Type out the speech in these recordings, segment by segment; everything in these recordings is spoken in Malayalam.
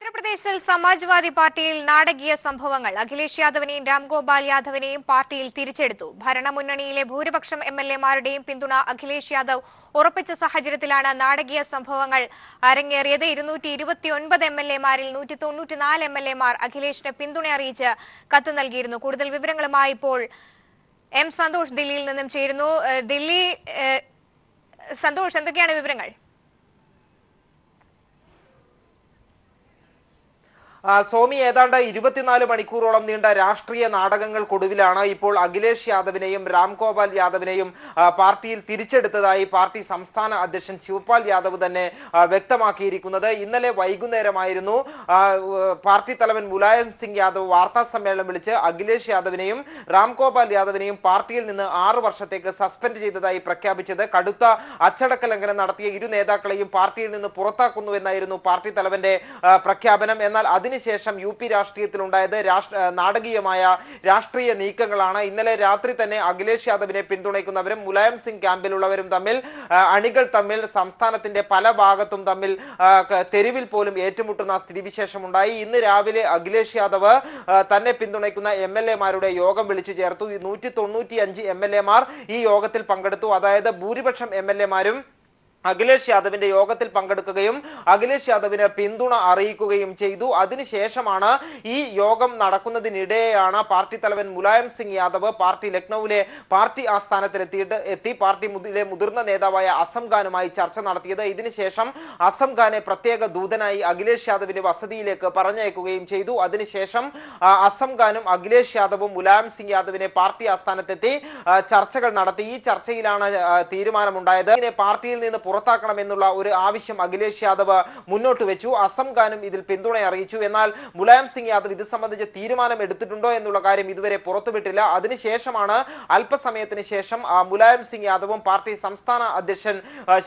ഉത്തർപ്രദേശിൽ സമാജ്വാദി പാർട്ടിയിൽ നാടകീയ സംഭവങ്ങൾ. അഖിലേഷ് യാദവിനെയും രാംഗോപാൽ യാദവിനെയും പാർട്ടിയിൽ തിരിച്ചെടുത്തു. ഭരണമുന്നണിയിലെ ഭൂരിപക്ഷം എംഎൽഎമാരുടെയും പിന്തുണ അഖിലേഷ് യാദവ് ഉറപ്പിച്ച സാഹചര്യത്തിലാണ് നാടകീയ സംഭവങ്ങൾ അരങ്ങേറിയത്. 229 എംഎൽഎമാരിൽ 194 എംഎൽഎമാർ അഖിലേഷിന് പിന്തുണ അറിയിച്ച് കത്ത് നൽകിയിരുന്നു. കൂടുതൽ വിവരങ്ങളുമായി ഇപ്പോൾ എം സന്തോഷ് ദില്ലിയിൽ നിന്നും ചേരുന്നു. സന്തോഷ്, എന്തൊക്കെയാണ് വിവരങ്ങൾ? സോമി, ഏതാണ്ട് 24 മണിക്കൂറോളം നീണ്ട രാഷ്ട്രീയ നാടകങ്ങൾക്കൊടുവിലാണ് ഇപ്പോൾ അഖിലേഷ് യാദവിനെയും രാംഗോപാൽ യാദവിനെയും പാർട്ടിയിൽ തിരിച്ചെടുത്തതായി പാർട്ടി സംസ്ഥാന അധ്യക്ഷൻ ശിവപാൽ യാദവ് തന്നെ വ്യക്തമാക്കിയിരിക്കുന്നത്. ഇന്നലെ വൈകുന്നേരമായിരുന്നു പാർട്ടി തലവൻ മുലായം സിംഗ് യാദവ് വാർത്താ സമ്മേളനം വിളിച്ച് അഖിലേഷ് യാദവിനെയും രാംഗോപാൽ യാദവിനെയും പാർട്ടിയിൽ നിന്ന് 6 വർഷത്തേക്ക് സസ്പെൻഡ് ചെയ്തതായി പ്രഖ്യാപിച്ചത്. കടുത്ത അച്ചടക്ക ലംഘനം നടത്തിയ ഇരു നേതാക്കളെയും പാർട്ടിയിൽ നിന്ന് പുറത്താക്കുന്നുവെന്നായിരുന്നു പാർട്ടി തലവന്റെ പ്രഖ്യാപനം. എന്നാൽ അതിനുശേഷം യു പി രാഷ്ട്രീയത്തിലുണ്ടായത് നാടകീയമായ രാഷ്ട്രീയ നീക്കങ്ങളാണ്. ഇന്നലെ രാത്രി തന്നെ അഖിലേഷ് യാദവിനെ പിന്തുണയ്ക്കുന്നവരും മുലായം സിംഗ് ക്യാമ്പിലുള്ളവരും തമ്മിൽ അണികൾ തമ്മിൽ സംസ്ഥാനത്തിന്റെ പല ഭാഗത്തും തമ്മിൽ തെരുവിൽ പോലും ഏറ്റുമുട്ടുന്ന സ്ഥിതിവിശേഷമുണ്ടായി. ഇന്ന് രാവിലെ അഖിലേഷ് യാദവ് തന്നെ പിന്തുണയ്ക്കുന്ന എംഎൽഎമാരുടെ യോഗം വിളിച്ചു ചേർത്തു. 195 എംഎൽഎമാർ ഈ യോഗത്തിൽ പങ്കെടുത്തു. അതായത് ഭൂരിപക്ഷം എംഎൽഎമാരും അഖിലേഷ് യാദവിന്റെ യോഗത്തിൽ പങ്കെടുക്കുകയും അഖിലേഷ് യാദവിന് പിന്തുണ അറിയിക്കുകയും ചെയ്തു. അതിനുശേഷമാണ് ഈ യോഗം നടക്കുന്നതിനിടെയാണ് പാർട്ടി തലവൻ മുലായം സിംഗ് യാദവ് പാർട്ടി ലക്നൌവിലെ പാർട്ടി ആസ്ഥാനത്തിലെത്തി പാർട്ടിയിലെ മുതിർന്ന നേതാവായ അസം ഖാനുമായി ചർച്ച നടത്തിയത്. ഇതിനുശേഷം അസം ഖാനെ പ്രത്യേക ദൂതനായി അഖിലേഷ് യാദവിന്റെ വസതിയിലേക്ക് പറഞ്ഞയക്കുകയും ചെയ്തു. അതിനുശേഷം അസം ഖാനും അഖിലേഷ് യാദവും മുലായം സിംഗ് യാദവിനെ പാർട്ടി ആസ്ഥാനത്തെത്തി ചർച്ചകൾ നടത്തി. ഈ ചർച്ചയിലാണ് തീരുമാനമുണ്ടായത്. പാർട്ടിയിൽ നിന്ന് പുറത്താക്കണമെന്നുള്ള ഒരു ആവശ്യം അഖിലേഷ് യാദവ് മുന്നോട്ട് വെച്ചു. അസം ഖാനും ഇതിൽ പിന്തുണ അറിയിച്ചു. എന്നാൽ മുലായം സിംഗ് യാദവ് ഇത് സംബന്ധിച്ച് തീരുമാനം എടുത്തിട്ടുണ്ടോ എന്നുള്ള കാര്യം ഇതുവരെ പുറത്തുവിട്ടില്ല. അതിനുശേഷമാണ് അല്പസമയത്തിന് ശേഷം മുലായം സിംഗ് യാദവും പാർട്ടി സംസ്ഥാന അധ്യക്ഷൻ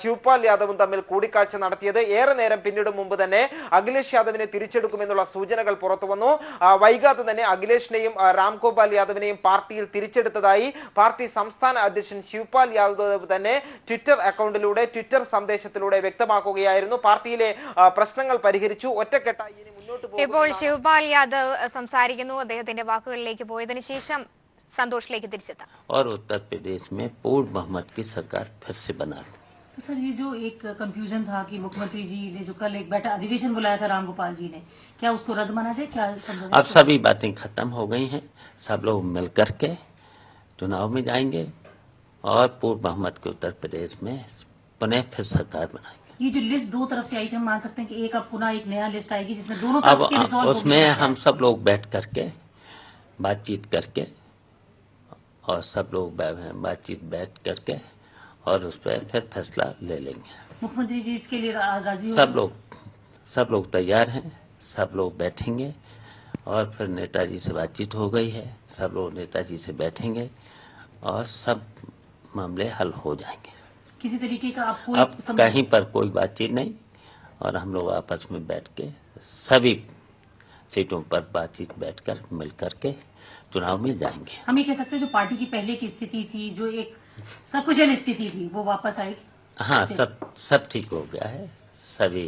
ശിവപാൽ യാദവും തമ്മിൽ കൂടിക്കാഴ്ച നടത്തിയത്. ഏറെ നേരം പിന്നിടും മുമ്പ് തന്നെ അഖിലേഷ് യാദവിനെ തിരിച്ചെടുക്കുമെന്നുള്ള സൂചനകൾ പുറത്തു വന്നു. വൈകാതെ തന്നെ അഖിലേഷിനെയും രാംഗോപാൽ യാദവിനെയും പാർട്ടിയിൽ തിരിച്ചെടുത്തതായി പാർട്ടി സംസ്ഥാന അധ്യക്ഷൻ ശിവപാൽ യാദവ് തന്നെ ട്വിറ്റർ അക്കൗണ്ടിലൂടെ സന്ദേശത്തിലൂടെ വ്യക്തമാക്കുകയായിരുന്നു. പാർട്ടിയിലെ പ്രശ്നങ്ങൾ പരിഹരിച്ചു, ഒറ്റക്കെട്ടായി ഇനി മുന്നോട്ട് പോകും. ഇപ്പോൾ ശിവപാൽ യാദവ് സംസാരിക്കുന്നു. അദ്ദേഹത്തിന്റെ വാക്കുകളിലേക്ക് പോയതിനു ശേഷം സന്തോഷിലേക്ക് തിരിച്ചെത്താം. और उत्तर प्रदेश में पूर्ण बहुमत की सरकार फिर से बना ली। सर, ये जो एक कंफ्यूजन था कि मुख्यमंत्री जी ने जो कल एक बैठा अधिवेशन बुलाया था रामगोपाल जी ने, क्या उसको रद्द माना जाए? क्या अब सभी बातें खत्म हो गई हैं। सब लोग मिल करके चुनाव में जाएंगे और पूर्ण बहुमत के उत्तर प्रदेश में पुनः फिर सरकार बनाएंगे। ये जो लिस्ट दो तरफ से आई थी, हम मान सकते हैं कि एक अब पुनः एक नया लिस्ट आएगी जिसमें दोनों तरफ के रिजॉल्व होंगे। उसमें हम सब लोग बैठ करके बातचीत करके और सब लोग बातचीत बैठ करके और उस पर फिर फैसला ले लेंगे। मुख्यमंत्री जी इसके लिए राजी? सब लोग तैयार हैं। सब लोग बैठेंगे और फिर नेताजी से बातचीत हो गई है। सब लोग नेताजी से बैठेंगे और सब मामले हल हो जाएंगे। किसी तरीके का आपको अब कहीं पर कोई बातचीत नहीं और हम लोग आपस में बैठ के सभी सीटों पर बातचीत बैठकर मिल करके चुनाव में जाएंगे। हम ये कह सकते हैं जो पार्टी की पहले की स्थिति थी, जो एक सकुशल स्थिति थी, वो वापस आई? हाँ, सब ठीक हो गया है। सभी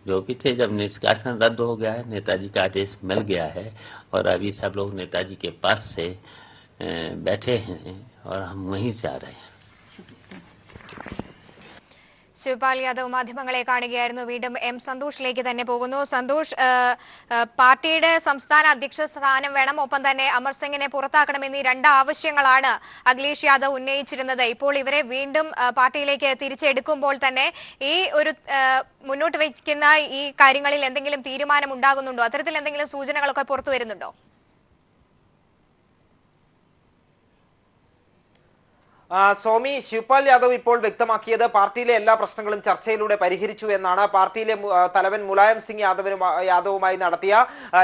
जो भी थे, जब निष्कासन रद्द हो गया है, नेताजी का आदेश मिल गया है और अभी सब लोग नेताजी के पास से बैठे हैं और हम वहीं से आ रहे हैं। ശിവപാൽ യാദവ് മാധ്യമങ്ങളെ കാണുകയായിരുന്നു. വീണ്ടും എം സന്തോഷിലേക്ക് തന്നെ പോകുന്നു. സന്തോഷ്, പാർട്ടിയുടെ സംസ്ഥാന അധ്യക്ഷ സ്ഥാനം വേണം, ഒപ്പം തന്നെ അമർ സിംഗിനെ പുറത്താക്കണമെന്നീ 2 ആവശ്യങ്ങളാണ് അഖിലേഷ് യാദവ് ഉന്നയിച്ചിരുന്നത്. ഇപ്പോൾ ഇവരെ വീണ്ടും പാർട്ടിയിലേക്ക് തിരിച്ചെടുക്കുമ്പോൾ തന്നെ ഈ ഒരു മുന്നോട്ട് വയ്ക്കുന്ന ഈ കാര്യങ്ങളിൽ എന്തെങ്കിലും തീരുമാനം ഉണ്ടാകുന്നുണ്ടോ? അത്തരത്തിൽ എന്തെങ്കിലും സൂചനകളൊക്കെ പുറത്തു വരുന്നുണ്ടോ? സോമി, ശിവപാൽ യാദവ് ഇപ്പോൾ വ്യക്തമാക്കിയത് പാർട്ടിയിലെ എല്ലാ പ്രശ്നങ്ങളും ചർച്ചയിലൂടെ പരിഹരിച്ചു എന്നാണ്. പാർട്ടിയിലെ തലവൻ മുലായം സിംഗ് യാദവുമായി നടത്തിയ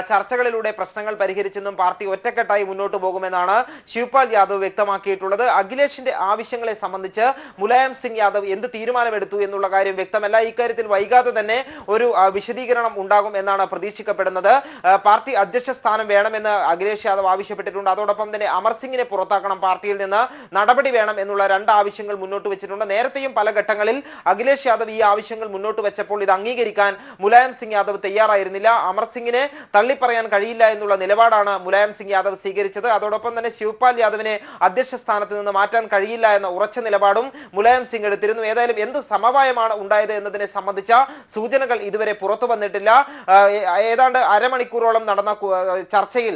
ചർച്ചകളിലൂടെ പ്രശ്നങ്ങൾ പരിഹരിച്ചെന്നും പാർട്ടി ഒറ്റക്കെട്ടായി മുന്നോട്ട് പോകുമെന്നാണ് ശിവപാൽ യാദവ് വ്യക്തമാക്കിയിട്ടുള്ളത്. അഖിലേഷിന്റെ ആവശ്യങ്ങളെ സംബന്ധിച്ച് മുലായം സിംഗ് യാദവ് എന്ത് തീരുമാനമെടുത്തു എന്നുള്ള കാര്യം വ്യക്തമല്ല. ഇക്കാര്യത്തിൽ വൈകാതെ തന്നെ ഒരു വിശദീകരണം ഉണ്ടാകും എന്നാണ് പ്രതീക്ഷിക്കപ്പെടുന്നത്. പാർട്ടി അധ്യക്ഷ സ്ഥാനം വേണമെന്ന് അഖിലേഷ് യാദവ് ആവശ്യപ്പെട്ടിട്ടുണ്ട്. അതോടൊപ്പം തന്നെ അമർ സിംഗിനെ പുറത്താക്കണം, പാർട്ടിയിൽ നിന്ന് നടപടി വേണം പിൻവലിക്കണം എന്നുള്ള 2 ആവശ്യങ്ങൾ മുന്നോട്ട് വെച്ചിട്ടുണ്ട്. നേരത്തെയും പല ഘട്ടങ്ങളിൽ അഖിലേഷ് യാദവ് ഈ ആവശ്യങ്ങൾ മുന്നോട്ട് വെച്ചപ്പോൾ ഇത് അംഗീകരിക്കാൻ മുലായം സിംഗ് യാദവ് തയ്യാറായിരുന്നില്ല. അമർ സിംഗിനെ തള്ളിപ്പറയാൻ കഴിയില്ല എന്നുള്ള നിലപാടാണ് മുലായം സിംഗ് യാദവ് സ്വീകരിച്ചത്. അതോടൊപ്പം തന്നെ ശിവപാൽ യാദവിനെ അധ്യക്ഷ സ്ഥാനത്ത് നിന്ന് മാറ്റാൻ കഴിയില്ല എന്ന ഉറച്ച നിലപാടും മുലായം സിംഗ് എടുത്തിരുന്നു. ഏതായാലും എന്ത് സമവായമാണ് ഉണ്ടായത് എന്നതിനെ സംബന്ധിച്ച സൂചനകൾ ഇതുവരെ പുറത്തു വന്നിട്ടില്ല. ഏതാണ്ട് അരമണിക്കൂറോളം നടന്ന ചർച്ചയിൽ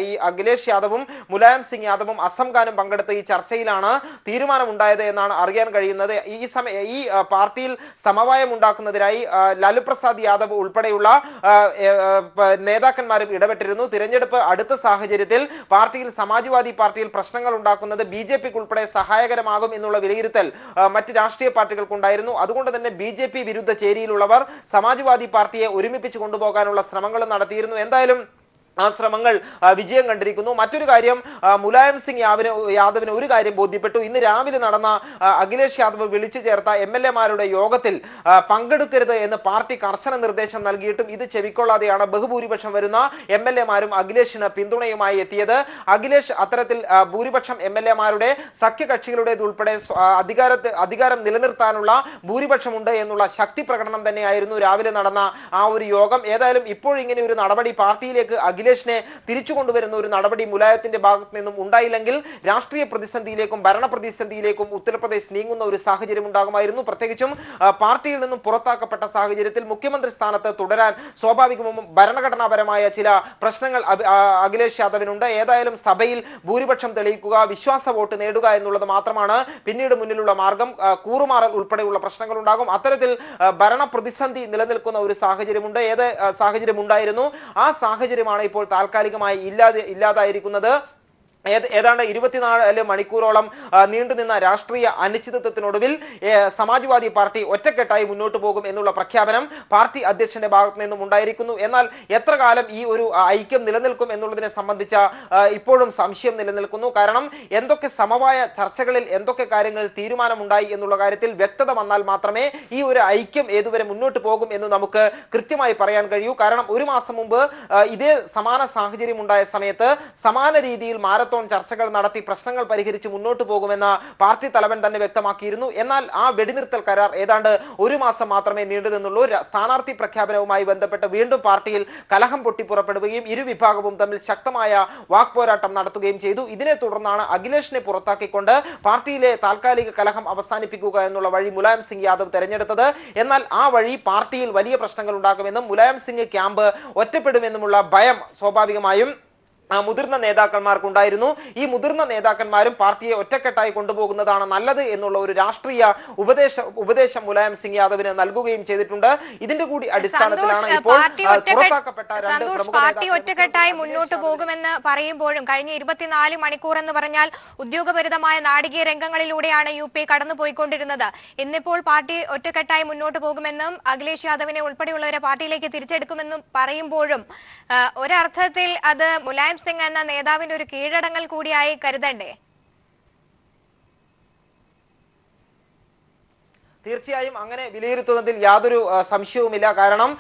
ഈ അഖിലേഷ് യാദവും മുലായം സിംഗ് യാദവും അസം ഖാനും പങ്കെടുത്ത ഈ ചർച്ചയിലാണ് തീരുമാനമുണ്ടായത് എന്നാണ് അറിയാൻ കഴിയുന്നത്. ഈ പാർട്ടിയിൽ സമവായം ഉണ്ടാക്കുന്നതിനായി ലാലു പ്രസാദ് യാദവ് ഉൾപ്പെടെയുള്ള നേതാക്കന്മാരും ഇടപെട്ടിരുന്നു. തിരഞ്ഞെടുപ്പ് അടുത്ത സാഹചര്യത്തിൽ പാർട്ടിയിൽ സമാജ്വാദി പാർട്ടിയിൽ പ്രശ്നങ്ങൾ ഉണ്ടാക്കുന്നത് BJPക്ക് ഉൾപ്പെടെ സഹായകരമാകും എന്നുള്ള വിലയിരുത്തൽ മറ്റ് രാഷ്ട്രീയ പാർട്ടികൾക്കുണ്ടായിരുന്നു. അതുകൊണ്ട് തന്നെ BJP വിരുദ്ധ ചേരിയിലുള്ളവർ സമാജ്വാദി പാർട്ടിയെ ഒരുമിപ്പിച്ച് കൊണ്ടുപോകാനുള്ള ശ്രമങ്ങളും നടത്തിയിരുന്നു. എന്തായാലും ആ ശ്രമങ്ങൾ വിജയം കണ്ടിരിക്കുന്നു. മറ്റൊരു കാര്യം, മുലായം സിംഗ് യാദവിന് ഒരു കാര്യം ബോധ്യപ്പെട്ടു. ഇന്ന് രാവിലെ നടന്ന അഖിലേഷ് യാദവ് വിളിച്ചു ചേർത്ത MLA-മാരുടെ യോഗത്തിൽ പങ്കെടുക്കരുത് എന്ന് പാർട്ടി കർശന നിർദ്ദേശം നൽകിയിട്ടും ഇത് ചെവിക്കൊള്ളാതെയാണ് ബഹുഭൂരിപക്ഷം വരുന്ന MLA-മാരും അഖിലേഷിന് പിന്തുണയുമായി എത്തിയത്. അഖിലേഷ് അത്തരത്തിൽ ഭൂരിപക്ഷം MLA-മാരുടെ സഖ്യകക്ഷികളുടേതുൾപ്പെടെ അധികാരം നിലനിർത്താനുള്ള ഭൂരിപക്ഷമുണ്ട് എന്നുള്ള ശക്തി പ്രകടനം തന്നെയായിരുന്നു രാവിലെ നടന്ന ആ ഒരു യോഗം. ഏതായാലും ഇപ്പോഴിങ്ങനെ ഒരു നടപടി പാർട്ടിയിലേക്ക് അഖിലേഷിനെ തിരിച്ചു കൊണ്ടുവരുന്ന ഒരു നടപടി മുലായത്തിന്റെ ഭാഗത്ത് നിന്നും ഉണ്ടായില്ലെങ്കിൽ രാഷ്ട്രീയ പ്രതിസന്ധിയിലേക്കും ഭരണപ്രതിസന്ധിയിലേക്കും ഉത്തർപ്രദേശ് നീങ്ങുന്ന ഒരു സാഹചര്യം ഉണ്ടാകുമായിരുന്നു. പ്രത്യേകിച്ചും പാർട്ടിയിൽ നിന്നും പുറത്താക്കപ്പെട്ട സാഹചര്യത്തിൽ മുഖ്യമന്ത്രി സ്ഥാനത്ത് തുടരാൻ സ്വാഭാവികവും ഭരണഘടനാപരമായ ചില പ്രശ്നങ്ങൾ അഖിലേഷ് യാദവിനുണ്ട്. ഏതായാലും സഭയിൽ ഭൂരിപക്ഷം തെളിയിക്കുക, വിശ്വാസ വോട്ട് നേടുക എന്നുള്ളത് മാത്രമാണ് പിന്നീട് മുന്നിലുള്ള മാർഗം. കൂറുമാറൽ ഉൾപ്പെടെയുള്ള പ്രശ്നങ്ങൾ ഉണ്ടാകും. അത്തരത്തിൽ ഭരണപ്രതിസന്ധി നിലനിൽക്കുന്ന ഒരു സാഹചര്യമുണ്ട്. സാഹചര്യം ഉണ്ടായിരുന്നു. ആ സാഹചര്യമാണ് ഇപ്പോൾ താൽക്കാലികമായി ഇല്ലാതായിരിക്കുന്നത്. ഏതാണ്ട് 24 മണിക്കൂറോളം നീണ്ടുനിന്ന രാഷ്ട്രീയ അനിശ്ചിതത്വത്തിനൊടുവിൽ സമാജ്വാദി പാർട്ടി ഒറ്റക്കെട്ടായി മുന്നോട്ട് പോകും എന്നുള്ള പ്രഖ്യാപനം പാർട്ടി അധ്യക്ഷന്റെ ഭാഗത്ത് നിന്നും ഉണ്ടായിരിക്കുന്നു. എന്നാൽ എത്ര കാലം ഈ ഒരു ഐക്യം നിലനിൽക്കും എന്നുള്ളതിനെ സംബന്ധിച്ച ഇപ്പോഴും സംശയം നിലനിൽക്കുന്നു. കാരണം എന്തൊക്കെ സമവായ ചർച്ചകളിൽ എന്തൊക്കെ കാര്യങ്ങളിൽ തീരുമാനമുണ്ടായി എന്നുള്ള കാര്യത്തിൽ വ്യക്തത വന്നാൽ മാത്രമേ ഈ ഒരു ഐക്യം ഏതുവരെ മുന്നോട്ട് പോകും എന്ന് നമുക്ക് കൃത്യമായി പറയാൻ കഴിയൂ. കാരണം ഒരു മാസം മുമ്പ് ഇതേ സമാന സാഹചര്യം ഉണ്ടായ സമയത്ത് സമാന രീതിയിൽ മാരത്തോൺ ചർച്ചകൾ നടത്തി പ്രശ്നങ്ങൾ പരിഹരിച്ച് മുന്നോട്ട് പോകുമെന്ന് പാർട്ടി തലവൻ തന്നെ വ്യക്തമാക്കിയിരുന്നു. എന്നാൽ ആ വെടിനിർത്തൽ കരാർ ഏതാണ്ട് ഒരു മാസം മാത്രമേ നീണ്ടു നിന്നുള്ളൂ. സ്ഥാനാർത്ഥി പ്രഖ്യാപനവുമായി ബന്ധപ്പെട്ട് വീണ്ടും പാർട്ടിയിൽ കലഹം പൊട്ടിപ്പുറപ്പെടുകയും ഇരുവിഭാഗവും തമ്മിൽ ശക്തമായ വാക്പോരാട്ടം നടത്തുകയും ചെയ്തു. ഇതിനെ തുടർന്നാണ് അഖിലേഷിനെ പുറത്താക്കിക്കൊണ്ട് പാർട്ടിയിലെ താൽക്കാലിക കലഹം അവസാനിപ്പിക്കുക എന്നുള്ള വഴി മുലായം സിംഗ് യാദവ് തെരഞ്ഞെടുത്തത്. എന്നാൽ ആ വഴി പാർട്ടിയിൽ വലിയ പ്രശ്നങ്ങൾ ഉണ്ടാക്കുമെന്നും മുലായം സിംഗ് ക്യാമ്പ് ഒറ്റപ്പെടുമെന്നുമുള്ള ഭയം സ്വാഭാവികമായും മുതിർന്ന നേതാക്കന്മാർക്കുണ്ടായിരുന്നു. ഈ മുതിർന്ന നേതാക്കന്മാരും പാർട്ടിയെ ഒറ്റക്കെട്ടായി കൊണ്ടുപോകുന്നതാണ് നല്ലത് എന്നുള്ള ഒരു രാഷ്ട്രീയ ഉപദേശം മുലായം സിംഗ് യാദവിന് നൽകുകയും ചെയ്തിട്ടുണ്ട്. ഇതിന്റെ കൂടി അടിസ്ഥാനത്തിലാണ് ഇപ്പോൾ പുറത്താക്കപ്പെട്ട പാർട്ടി ഒറ്റക്കെട്ടായി മുന്നോട്ട് പോകുമെന്ന് പറയുമ്പോഴും കഴിഞ്ഞ 24 മണിക്കൂർ എന്ന് പറഞ്ഞാൽ ഉദ്യോഗഭരിതമായ നാടകീയ രംഗങ്ങളിലൂടെയാണ് UP കടന്നുപോയിക്കൊണ്ടിരുന്നത്. ഇന്നിപ്പോൾ പാർട്ടി ഒറ്റക്കെട്ടായി മുന്നോട്ട് പോകുമെന്നും അഖിലേഷ് യാദവിനെ ഉൾപ്പെടെയുള്ളവരെ പാർട്ടിയിലേക്ക് തിരിച്ചെടുക്കുമെന്നും പറയുമ്പോഴും ഒരർത്ഥത്തിൽ അത് മുലായം സിംഗ് എന്ന നേതാവിന്റെ ഒരു കീഴടങ്ങൽ കൂടിയായി കരുതണ്ടേ? തീർച്ചയായും അങ്ങനെ വിലയിരുത്തുന്നതിൽ യാതൊരു സംശയവുമില്ല. കാരണം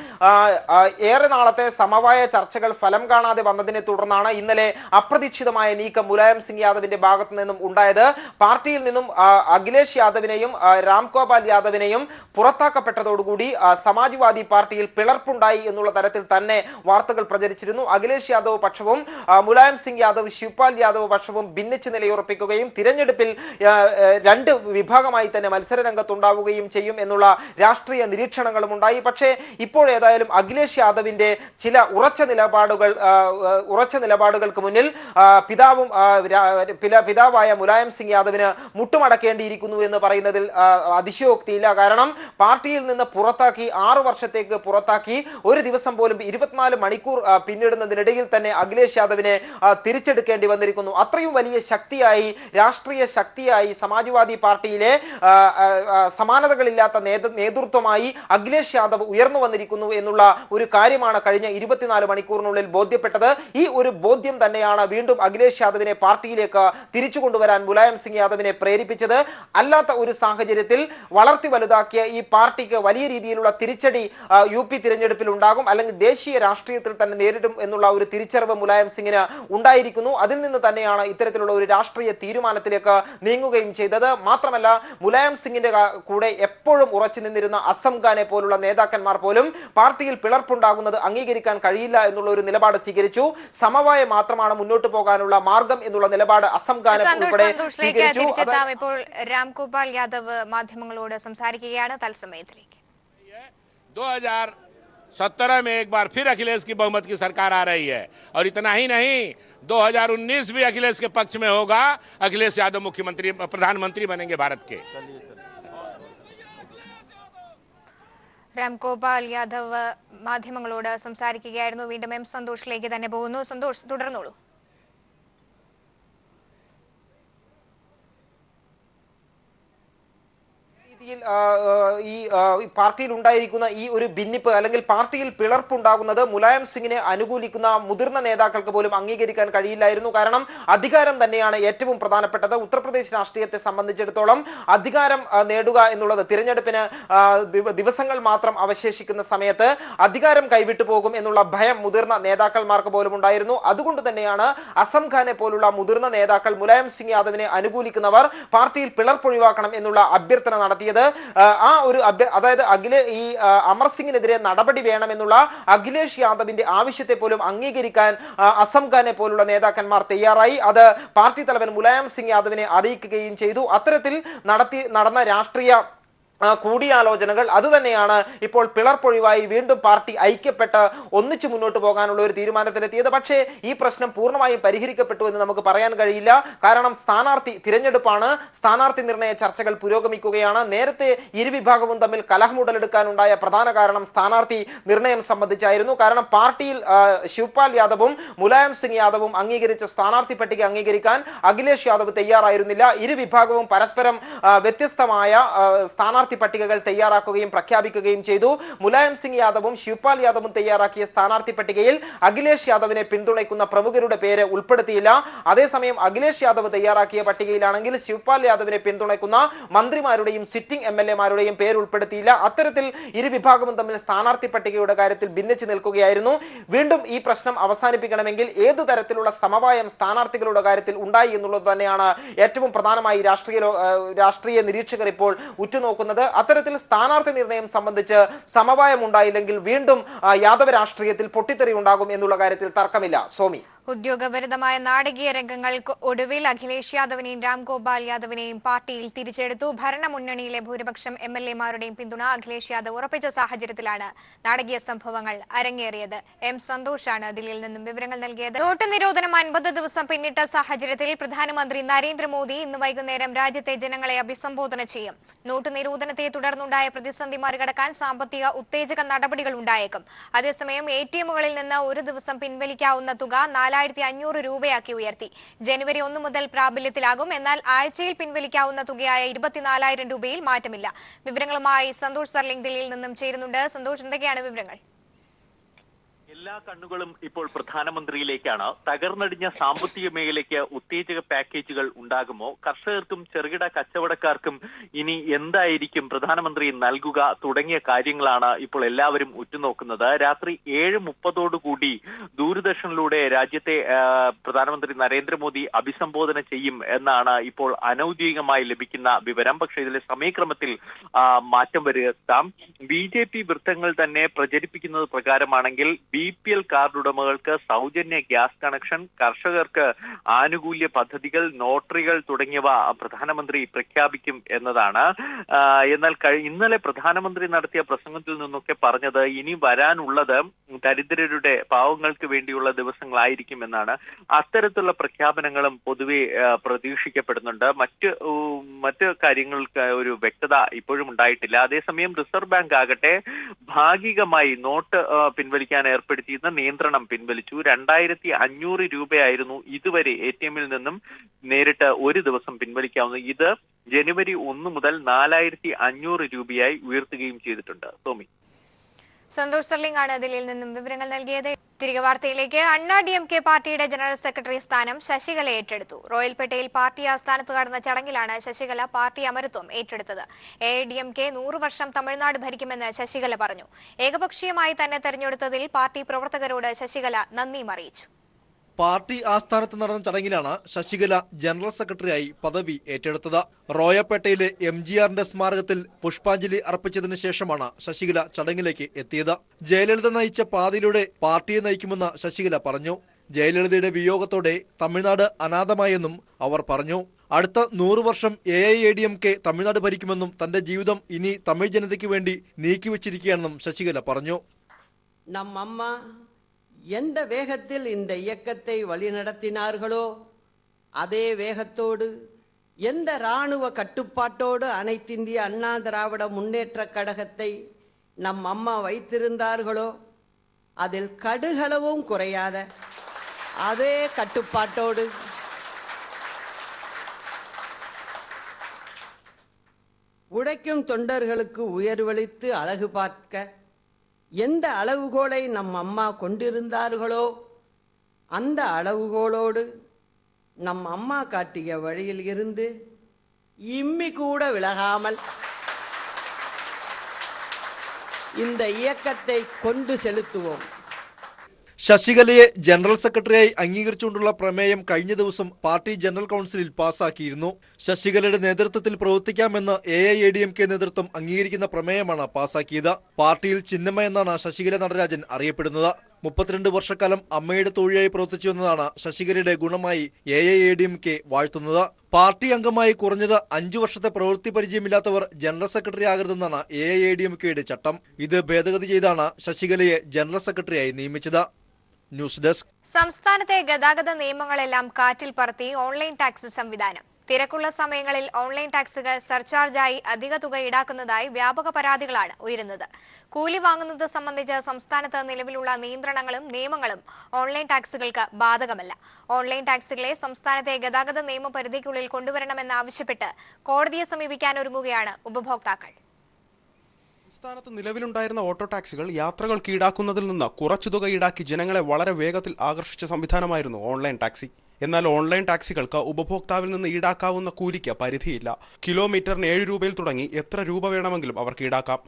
ഏറെ നാളത്തെ സമവായ ചർച്ചകൾ ഫലം കാണാതെ വന്നതിനെ തുടർന്നാണ് ഇന്നലെ അപ്രതീക്ഷിതമായ നീക്കം മുലായം സിംഗ് യാദവിന്റെ ഭാഗത്തു നിന്നും ഉണ്ടായത്. പാർട്ടിയിൽ നിന്നും അഖിലേഷ് യാദവിനെയും രാംഗോപാൽ യാദവിനെയും പുറത്താക്കപ്പെട്ടതോടുകൂടി സമാജ്വാദി പാർട്ടിയിൽ പിളർപ്പുണ്ടായി എന്നുള്ള തരത്തിൽ തന്നെ വാർത്തകൾ പ്രചരിച്ചിരുന്നു. അഖിലേഷ് യാദവ് പക്ഷവും മുലായം സിംഗ് യാദവ് ശിവപാൽ യാദവ് പക്ഷവും ഭിന്നിച്ച് നിലയുറപ്പിക്കുകയും തിരഞ്ഞെടുപ്പിൽ 2 വിഭാഗമായി തന്നെ മത്സര രംഗത്തുണ്ടാവുകയും ചെയ്യും എന്നുള്ള രാഷ്ട്രീയ നിരീക്ഷണങ്ങളും ഉണ്ടായി. പക്ഷേ ഇപ്പോഴേതായാലും അഖിലേഷ് യാദവിന്റെ ചില ഉറച്ച നിലപാടുകൾക്ക് മുന്നിൽ പിതാവായ മുലായം സിംഗ് യാദവിന് മുട്ടുമടക്കേണ്ടിയിരിക്കുന്നു എന്ന് പറയുന്നതിൽ അതിശയോക്തിയില്ല. കാരണം പാർട്ടിയിൽ നിന്ന് പുറത്താക്കി 6 വർഷത്തേക്ക് പുറത്താക്കി ഒരു ദിവസം പോലും 24 മണിക്കൂർ പിന്നിടുന്നതിനിടയിൽ തന്നെ അഖിലേഷ് യാദവിനെ തിരിച്ചെടുക്കേണ്ടി വന്നിരിക്കുന്നു. അത്രയും വലിയ ശക്തിയായി രാഷ്ട്രീയ ശക്തിയായി സമാജ്വാദി പാർട്ടിയിലെ സമാന സമാനതകളില്ലാത്ത നേതൃത്വമായി അഖിലേഷ് യാദവ് ഉയർന്നു വന്നിരിക്കുന്നു എന്നുള്ള ഒരു കാര്യമാണ് കഴിഞ്ഞ 24 മണിക്കൂറിനുള്ളിൽ ബോധ്യപ്പെട്ടത്. ഈ ഒരു ബോധ്യം തന്നെയാണ് വീണ്ടും അഖിലേഷ് യാദവിനെ പാർട്ടിയിലേക്ക് തിരിച്ചു കൊണ്ടുവരാൻ മുലായം സിംഗ് യാദവിനെ പ്രേരിപ്പിച്ചത്. അല്ലാത്ത ഒരു സാഹചര്യത്തിൽ വളർത്തി വലുതാക്കിയ ഈ പാർട്ടിക്ക് വലിയ രീതിയിലുള്ള തിരിച്ചടി UP തിരഞ്ഞെടുപ്പിൽ ഉണ്ടാകും, അല്ലെങ്കിൽ ദേശീയ രാഷ്ട്രീയത്തിൽ തന്നെ നേരിടും എന്നുള്ള ഒരു തിരിച്ചറിവ് മുലായം സിംഗിന് ഉണ്ടായിരിക്കുന്നു. അതിൽ നിന്ന് തന്നെയാണ് ഇത്തരത്തിലുള്ള ഒരു രാഷ്ട്രീയ തീരുമാനത്തിലേക്ക് നീങ്ങുകയും ചെയ്തത്. മാത്രമല്ല, മുലായം സിംഗിന്റെ കൂടെ എപ്പോഴും ഉറച്ചു നിന്നിരുന്ന അസം ഖാനെ പോലുള്ള നേതാക്കന്മാർ പോലും പാർട്ടിയിൽ പിളർപ്പുണ്ടാകുന്നത് അംഗീകരിക്കാൻ കഴിയില്ല എന്നുള്ള ഒരു നിലപാട് സ്വീകരിച്ചു. സമവായം മാത്രമാണ് മുന്നോട്ട് പോകാനുള്ള മാർഗം എന്നുള്ള നിലപാട് അസം ഖാനെ ഉൾപ്പെടെ സ്വീകരിച്ചു. ഇപ്പോൾ രാംഗോപാൽ യാദവ് മാധ്യമങ്ങളോട് സംസാരിക്കുകയാണ് തത്സമയത്തിലേക്ക്. 2017 में एक बार फिर अखिलेश की बहुमत की सरकार आ रही है और इतना ही नहीं 2019 भी अखिलेश के पक्ष में होगा। अखिलेश यादव मुख्यमंत्री प्रधानमंत्री बनेंगे भारत के। രാംഗോപാൽ യാദവ് മാധ്യമങ്ങളോട് സംസാരിക്കുകയായിരുന്നു. വീണ്ടും എം സന്തോഷിലേക്ക് തന്നെ പോകുന്നു. സന്തോഷ്, തുടർന്നോളൂ. ഈ പാർട്ടിയിൽ ഉണ്ടായിരിക്കുന്ന ഈ ഒരു ഭിന്നിപ്പ് അല്ലെങ്കിൽ പാർട്ടിയിൽ പിളർപ്പുണ്ടാകുന്നത് മുലായം സിംഗിനെ അനുകൂലിക്കുന്ന മുതിർന്ന നേതാക്കൾക്ക് പോലും അംഗീകരിക്കാൻ കഴിയില്ലായിരുന്നു. കാരണം അധികാരം തന്നെയാണ് ഏറ്റവും പ്രധാനപ്പെട്ടത്. ഉത്തർപ്രദേശ് രാഷ്ട്രീയത്തെ സംബന്ധിച്ചിടത്തോളം അധികാരം നേടുക എന്നുള്ളത് തിരഞ്ഞെടുപ്പിന് ദിവസങ്ങൾ മാത്രം അവശേഷിക്കുന്ന സമയത്ത് അധികാരം കൈവിട്ടു പോകും എന്നുള്ള ഭയം മുതിർന്ന നേതാക്കന്മാർക്ക് പോലും ഉണ്ടായിരുന്നു. അതുകൊണ്ട് തന്നെയാണ് അസം ഖാനെ പോലുള്ള മുതിർന്ന നേതാക്കൾ മുലായം സിംഗ് യാദവിനെ അനുകൂലിക്കുന്നവർ പാർട്ടിയിൽ പിളർപ്പൊഴിവാക്കണം എന്നുള്ള അഭ്യർത്ഥന നടത്തിയത്. ആ ഒരു അതായത് അമർ സിംഗിനെതിരെ നടപടി വേണമെന്നുള്ള അഖിലേഷ് യാദവിന്റെ ആവശ്യത്തെ പോലും അംഗീകരിക്കാൻ അസം ഖാനെ പോലുള്ള നേതാക്കന്മാർ തയ്യാറായി. അത് പാർട്ടി തലവൻ മുലായം സിംഗ് യാദവിനെ അറിയിക്കുകയും ചെയ്തു. അത്തരത്തിൽ നടന്ന രാഷ്ട്രീയ കൂടിയാലോചനകൾ അതുതന്നെയാണ് ഇപ്പോൾ പിളർപ്പൊഴിവായി വീണ്ടും പാർട്ടി ഐക്യപ്പെട്ട് ഒന്നിച്ചു മുന്നോട്ട് പോകാനുള്ള ഒരു തീരുമാനത്തിലെത്തിയത്. പക്ഷേ ഈ പ്രശ്നം പൂർണ്ണമായും പരിഹരിക്കപ്പെട്ടു എന്ന് നമുക്ക് പറയാൻ കഴിയില്ല. കാരണം തിരഞ്ഞെടുപ്പാണ്, സ്ഥാനാർത്ഥി നിർണയ ചർച്ചകൾ പുരോഗമിക്കുകയാണ്. നേരത്തെ ഇരുവിഭാഗവും തമ്മിൽ കലഹമുടലെടുക്കാനുണ്ടായ പ്രധാന കാരണം സ്ഥാനാർത്ഥി നിർണയം സംബന്ധിച്ചായിരുന്നു. കാരണം പാർട്ടിയിൽ ശിവപാൽ യാദവും മുലായം സിംഗ് യാദവും അംഗീകരിച്ച സ്ഥാനാർത്ഥി പട്ടിക അംഗീകരിക്കാൻ അഖിലേഷ് യാദവ് തയ്യാറായിരുന്നില്ല. ഇരുവിഭാഗവും പരസ്പരം വ്യത്യസ്തമായ സ്ഥാനാർത്ഥി പട്ടികകൾ തയ്യാറാക്കുകയും പ്രഖ്യാപിക്കുകയും ചെയ്തു. മുലായം സിംഗ് യാദവും ശിവപാൽ യാദവും തയ്യാറാക്കിയ സ്ഥാനാർത്ഥി പട്ടികയിൽ അഖിലേഷ് യാദവിനെ പിന്തുണയ്ക്കുന്ന പ്രമുഖരുടെ പേര് ഉൾപ്പെടുത്തിയില്ല. അതേസമയം അഖിലേഷ് യാദവ് തയ്യാറാക്കിയ പട്ടികയിലാണെങ്കിൽ ശിവപാൽ യാദവിനെ പിന്തുണയ്ക്കുന്ന മന്ത്രിമാരുടെയും സിറ്റിംഗ് MLA-മാരുടെയും പേര് ഉൾപ്പെടുത്തിയില്ല. അത്തരത്തിൽ ഇരുവിഭാഗവും തമ്മിൽ സ്ഥാനാർത്ഥി പട്ടികയുടെ കാര്യത്തിൽ ഭിന്നിച്ചു നിൽക്കുകയായിരുന്നു. വീണ്ടും ഈ പ്രശ്നം അവസാനിപ്പിക്കണമെങ്കിൽ ഏതു തരത്തിലുള്ള സമവായം സ്ഥാനാർത്ഥികളുടെ കാര്യത്തിൽ ഉണ്ടായി എന്നുള്ളത് തന്നെയാണ് ഏറ്റവും പ്രധാനമായി രാഷ്ട്രീയ നിരീക്ഷകർ ഇപ്പോൾ ഉറ്റുനോക്കുന്നത്. അത്തരത്തിൽ സ്ഥാനാർത്ഥി നിർണയം സംബന്ധിച്ച് സമവായം ഉണ്ടായില്ലെങ്കിൽ വീണ്ടും യാദവ രാഷ്ട്രീയത്തിൽ പൊട്ടിത്തെറി ഉണ്ടാകും എന്നുള്ള കാര്യത്തിൽ തർക്കമില്ല. സോമി, ഉദ്യോഗപരിതമായ നാടകീയ രംഗങ്ങൾക്ക് ഒടുവിൽ അഖിലേഷ് യാദവിനെയും രാംഗോപാൽ യാദവിനെയും പാർട്ടിയിൽ തിരിച്ചെടുത്തു. ഭരണമുന്നണിയിലെ ഭൂരിപക്ഷം MLA-മാരുടെയും പിന്തുണ അഖിലേഷ് യാദവ് ഉറപ്പിച്ച സാഹചര്യത്തിലാണ് നാടകീയ സംഭവങ്ങൾ അരങ്ങേറിയത്. എം സന്തോഷാണ് ദില്ലിയിൽ നിന്നും വിവരങ്ങൾ നൽകിയത്. നോട്ട് നിരോധനം 50 ദിവസം പിന്നിട്ട സാഹചര്യത്തിൽ പ്രധാനമന്ത്രി നരേന്ദ്രമോദി ഇന്ന് വൈകുന്നേരം രാജ്യത്തെ ജനങ്ങളെ അഭിസംബോധന ചെയ്യും. നോട്ട് നിരോധനത്തെ തുടർന്നുണ്ടായ പ്രതിസന്ധി മറികടക്കാൻ സാമ്പത്തിക ഉത്തേജക നടപടികൾ ഉണ്ടായേക്കും. അതേസമയം ATM-കളിൽ നിന്ന് ഒരു ദിവസം പിൻവലിക്കാവുന്ന തുക 4500 രൂപയാക്കി ഉയർത്തി. ജനുവരി 1 മുതൽ പ്രാബല്യത്തിലാകും. എന്നാൽ ആഴ്ചയിൽ പിൻവലിക്കാവുന്ന തുകയായ 24,000 രൂപയിൽ മാറ്റമില്ല. വിവരങ്ങളുമായി സന്തോഷ് സർലിംഗ് ദില്ലിയിൽ നിന്നും ചേരുന്നുണ്ട്. സന്തോഷ്, എന്തൊക്കെയാണ് വിവരങ്ങൾ? എല്ലാ കണ്ണുകളും ഇപ്പോൾ പ്രധാനമന്ത്രിയിലേക്കാണ്. തകർന്നടിഞ്ഞ സാമ്പത്തിക മേഖലയ്ക്ക് ഉത്തേജക പാക്കേജുകൾ ഉണ്ടാകുമോ? കർഷകർക്കും ചെറുകിട കച്ചവടക്കാർക്കും ഇനി എന്തായിരിക്കും പ്രധാനമന്ത്രി നൽകുക തുടങ്ങിയ കാര്യങ്ങളാണ് ഇപ്പോൾ എല്ലാവരും ഉറ്റുനോക്കുന്നത്. രാത്രി 7:30 ദൂരദർശനിലൂടെ രാജ്യത്തെ പ്രധാനമന്ത്രി നരേന്ദ്രമോദി അഭിസംബോധന ചെയ്യും എന്നാണ് ഇപ്പോൾ അനൌദ്യോഗികമായി ലഭിക്കുന്ന വിവരം. പക്ഷേ ഇതിലെ സമയക്രമത്തിൽ മാറ്റം വരുത്താം. BJP വൃത്തങ്ങൾ തന്നെ പ്രചരിപ്പിക്കുന്നത് പ്രകാരമാണെങ്കിൽ BPL കാർഡ് ഉടമകൾക്ക് സൗജന്യ ഗ്യാസ് കണക്ഷൻ, കർഷകർക്ക് ആനുകൂല്യ പദ്ധതികൾ, നോട്ടറികൾ തുടങ്ങിയവ പ്രധാനമന്ത്രി പ്രഖ്യാപിക്കും എന്നതാണ്. എന്നാൽ ഇന്നലെ പ്രധാനമന്ത്രി നടത്തിയ പ്രസംഗത്തിൽ നിന്നൊക്കെ പറഞ്ഞത് ഇനി വരാനുള്ളത് ദരിദ്രരുടെ, പാവങ്ങൾക്ക് വേണ്ടിയുള്ള ദിവസങ്ങളായിരിക്കും എന്നാണ്. അത്തരത്തിലുള്ള പ്രഖ്യാപനങ്ങളും പൊതുവെ പ്രതീക്ഷിക്കപ്പെടുന്നുണ്ട്. മറ്റ് കാര്യങ്ങൾക്ക് ഒരു വ്യക്തത ഇപ്പോഴും ഉണ്ടായിട്ടില്ല. അതേസമയം റിസർവ് ബാങ്ക് ആകട്ടെ ഭാഗികമായി നോട്ട് പിൻവലിക്കാൻ ഏർപ്പെടുത്തിയ ചെയ്യുന്ന നിയന്ത്രണം പിൻവലിച്ചു. 2500 രൂപയായിരുന്നു ഇതുവരെ ATM-ൽ നിന്നും നേരിട്ട് ഒരു ദിവസം പിൻവലിക്കാവുന്നത്. ഇത് ജനുവരി 1 മുതൽ 4500 രൂപയായി ഉയർത്തുകയും ചെയ്തിട്ടുണ്ട്. സോമി. സന്തോഷ് സർലിംഗ് ആണ് ദില്ലിയിൽ നിന്നും വിവരങ്ങൾ നൽകിയത്. തിരികെ വാർത്തയിലേക്ക്. അണ്ണാ DMK പാർട്ടിയുടെ ജനറൽ സെക്രട്ടറി സ്ഥാനം ശശികല ഏറ്റെടുത്തു. റോയൽപേട്ടയിൽ പാർട്ടി ആസ്ഥാനത്ത് നടന്ന ചടങ്ങിലാണ് ശശികല പാർട്ടി അമരത്വം ഏറ്റെടുത്തത്. AIADMK 100 വർഷം തമിഴ്നാട് ഭരിക്കുമെന്ന് ശശികല പറഞ്ഞു. ഏകപക്ഷീയമായി തന്നെ തെരഞ്ഞെടുത്തതിൽ പാർട്ടി പ്രവർത്തകരോട് ശശികല നന്ദിയും അറിയിച്ചു. പാർട്ടി ആസ്ഥാനത്ത് നടന്ന ചടങ്ങിലാണ് ശശികല ജനറൽ സെക്രട്ടറിയായി പദവി ഏറ്റെടുത്തത്. റോയപ്പേട്ടയിലെ MGRന്റെ സ്മാരകത്തിൽ പുഷ്പാഞ്ജലി അർപ്പിച്ചതിന് ശേഷമാണ് ശശികല ചടങ്ങിലേക്ക് എത്തിയത്. ജയലളിത നയിച്ച പാതയിലൂടെ പാർട്ടിയെ നയിക്കുമെന്ന് ശശികല പറഞ്ഞു. ജയലളിതയുടെ വിയോഗത്തോടെ തമിഴ്നാട് അനാഥമായെന്നും അവർ പറഞ്ഞു. അടുത്ത 100 വർഷം AIADMK തമിഴ്നാട് ഭരിക്കുമെന്നും തന്റെ ജീവിതം ഇനി തമിഴ് ജനതയ്ക്ക് വേണ്ടി നീക്കിവച്ചിരിക്കുകയാണെന്നും ശശികല പറഞ്ഞു. எந்த வேகத்தில் இந்த இயக்கத்தை வழிநடத்தினார்களோ அதே வேகத்தோடு எந்த இராணுவ கட்டுப்பாட்டோடு அனைத்திந்திய அண்ணா திராவிட முன்னேற்ற கழகத்தை நம் அம்மா வைத்திருந்தார்களோ அதில் கடுகளவும் குறையாத அதே கட்டுப்பாட்டோடு உழைக்கும் தொண்டர்களுக்கு உயர்வளித்து அழகு பார்க்க எந்த அளவுகோலை நம் அம்மா கொண்டிருந்தார்களோ அந்த அளவுகோலோடு நம் அம்மா காட்டிய வழியில் இருந்து இம்மி கூட விலகாமல் இந்த இயக்கத்தை கொண்டு செலுத்துவோம். ശശികലയെ ജനറൽ സെക്രട്ടറിയായി അംഗീകരിച്ചുകൊണ്ടുള്ള പ്രമേയം കഴിഞ്ഞ ദിവസം പാർട്ടി ജനറൽ കൗൺസിലിൽ പാസാക്കിയിരുന്നു. ശശികലയുടെ നേതൃത്വത്തിൽ പ്രവർത്തിക്കാമെന്ന് AIADMK നേതൃത്വം അംഗീകരിക്കുന്ന പ്രമേയമാണ് പാസാക്കിയത്. പാർട്ടിയിൽ ചിന്നമ്മ എന്നാണ് ശശികല നടരാജൻ അറിയപ്പെടുന്നത്. 32 വർഷക്കാലം അമ്മയുടെ തോഴിയായി പ്രവർത്തിച്ചു എന്നതാണ് ശശികലയുടെ ഗുണമായി AIADMK വാഴ്ത്തുന്നത്. പാർട്ടി അംഗമായി കുറഞ്ഞത് 5 വർഷത്തെ പ്രവൃത്തി പരിചയമില്ലാത്തവർ ജനറൽ സെക്രട്ടറി ആകരുതെന്നാണ് AIADMKയുടെ ചട്ടം. ഇത് ഭേദഗതി ചെയ്താണ് ശശികലയെ ജനറൽ സെക്രട്ടറിയായി നിയമിച്ചത്. News desk. സംസ്ഥാനത്തെ ഗതാഗത നിയമങ്ങളെല്ലാം കാറ്റിൽ പറത്തി ഓൺലൈൻ ടാക്സി സംവിധാനം. തിരക്കുള്ള സമയങ്ങളിൽ ഓൺലൈൻ ടാക്സികൾ സർചാർജായി അധിക തുക ഈടാക്കുന്നതായി വ്യാപക പരാതികളാണ് ഉയരുന്നത്. കൂലി വാങ്ങുന്നത് സംബന്ധിച്ച് സംസ്ഥാനത്ത് നിലവിലുള്ള നിയന്ത്രണങ്ങളും നിയമങ്ങളും ഓൺലൈൻ ടാക്സികൾക്ക് ബാധകമല്ല. ഓൺലൈൻ ടാക്സികളെ സംസ്ഥാനത്തെ ഗതാഗത നിയമപരിധിക്കുള്ളിൽ കൊണ്ടുവരണമെന്നാവശ്യപ്പെട്ട് കോടതിയെ സമീപിക്കാനൊരുങ്ങുകയാണ് ഉപഭോക്താക്കൾ. സംസ്ഥാനത്ത് നിലവിലുണ്ടായിരുന്ന ഓട്ടോ ടാക്സികൾ യാത്രകൾക്ക് ഈടാക്കുന്നതിൽ നിന്ന് കുറച്ചു തുക ഈടാക്കി ജനങ്ങളെ വളരെ വേഗത്തിൽ ആകർഷിച്ച സംവിധാനമായിരുന്നു ഓൺലൈൻ ടാക്സി. എന്നാൽ ഓൺലൈൻ ടാക്സികൾക്ക് ഉപഭോക്താവിൽ നിന്ന് ഈടാക്കാവുന്ന കൂലിക്ക് പരിധിയില്ല. കിലോമീറ്ററിന് 7 രൂപയിൽ തുടങ്ങി എത്ര രൂപ വേണമെങ്കിലും അവർക്ക് ഈടാക്കാം.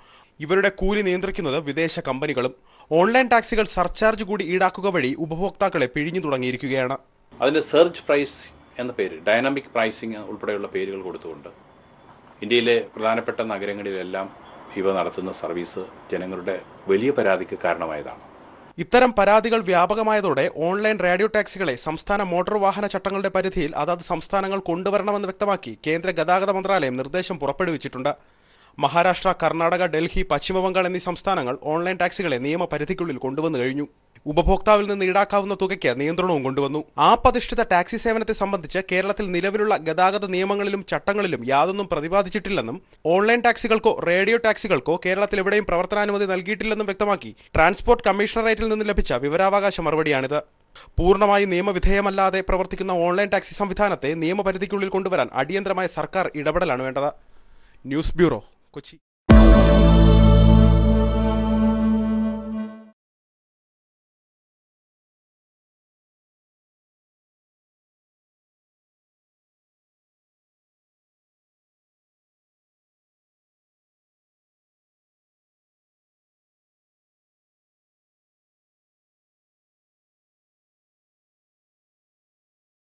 ഇവരുടെ കൂലി നിയന്ത്രിക്കുന്നത് വിദേശ കമ്പനികളും. ഓൺലൈൻ ടാക്സികൾ സർചാർജ് കൂടി ഈടാക്കുക വഴി ഉപഭോക്താക്കളെ പിഴിഞ്ഞു തുടങ്ങിയിരിക്കുകയാണ്. അതിന് സർജ് പ്രൈസ് എന്ന പേര്, ഡൈനാമിക് പ്രൈസിംഗ് ഉൾപ്പെടെയുള്ള പേരുകൾ കൊടുത്തുകൊണ്ട് ഇന്ത്യയിലെ പ്രധാനപ്പെട്ട നഗരങ്ങളിലെല്ലാം ഇവ നടത്തുന്ന സർവീസ് ജനങ്ങളുടെ വലിയ പരാതിക്ക് കാരണമായതാണ്. ഇത്തരം പരാതികൾ വ്യാപകമായതോടെ ഓൺലൈൻ റേഡിയോ ടാക്സികളെ സംസ്ഥാന മോട്ടോർ വാഹന ചട്ടങ്ങളുടെ പരിധിയിൽ അതത് സംസ്ഥാനങ്ങൾ കൊണ്ടുവരണമെന്ന് വ്യക്തമാക്കി കേന്ദ്ര ഗതാഗത മന്ത്രാലയം നിർദ്ദേശം പുറപ്പെടുവിച്ചിട്ടുണ്ട്. മഹാരാഷ്ട്ര, കർണാടക, ഡൽഹി, പശ്ചിമബംഗാൾ എന്നീ സംസ്ഥാനങ്ങൾ ഓൺലൈൻ ടാക്സികളെ നിയമപരിധിക്കുള്ളിൽ കൊണ്ടുവന്നു കഴിഞ്ഞു. ഉപഭോക്താവിൽ നിന്ന് ഈടാക്കാവുന്ന തുകയ്ക്ക് നിയന്ത്രണവും കൊണ്ടുവന്നു. ആപ്പ് അധിഷ്ഠിത ടാക്സി സേവനത്തെ സംബന്ധിച്ച് കേരളത്തിൽ നിലവിലുള്ള ഗതാഗത നിയമങ്ങളിലും ചട്ടങ്ങളിലും യാതൊന്നും പ്രതിപാദിച്ചിട്ടില്ലെന്നും ഓൺലൈൻ ടാക്സികൾക്കോ റേഡിയോ ടാക്സികൾക്കോ കേരളത്തിൽ എവിടെയും പ്രവർത്തനാനുമതി നൽകിയിട്ടില്ലെന്നും വ്യക്തമാക്കി ട്രാൻസ്പോർട്ട് കമ്മീഷണറേറ്റിൽ നിന്ന് ലഭിച്ച വിവരാവകാശ മറുപടിയാണിത്. പൂർണ്ണമായി നിയമവിധേയമല്ലാതെ പ്രവർത്തിക്കുന്ന ഓൺലൈൻ ടാക്സി സംവിധാനത്തെ നിയമപരിധിക്കുള്ളിൽ കൊണ്ടുവരാൻ അടിയന്തരമായ സർക്കാർ ഇടപെടലാണ് വേണ്ടത്. News bureau, Kochi.